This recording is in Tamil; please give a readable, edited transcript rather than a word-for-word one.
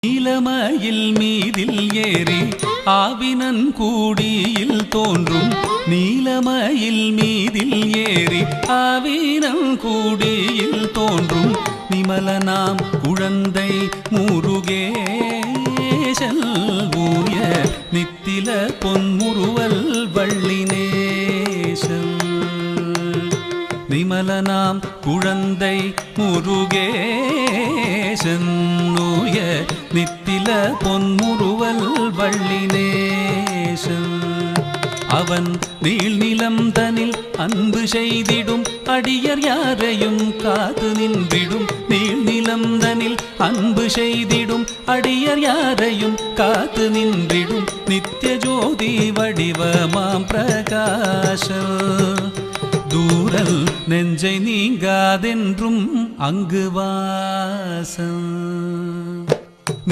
நீலமயில் மீதில் ஏறி ஆவினன் கூடியில் தோன்றும் நீலமயில் மீதில் ஏறி ஆவினன் கூடியில் தோன்றும் நிமலனாம் குழந்தை முருகேசன் ஊய நித்தில பொன்முறுவல் வள்ளினேசன் நிமலனாம் குழந்தை முருகேசன் ஊய நித்தில பொன்முறுவல் வள்ளினேசன் அவன் நீள்நிலம் தனில் அன்பு செய்திடும் அடியர் யாரையும் காத்து நின்றிடும் நீள்நிலம் தனில் அன்பு செய்திடும் அடியர் யாரையும் காத்து நின்றிடும் நித்திய ஜோதி வடிவமாம் பிரகாச தூரல் நெஞ்சை நீங்காதென்றும் அங்கு வாசம்.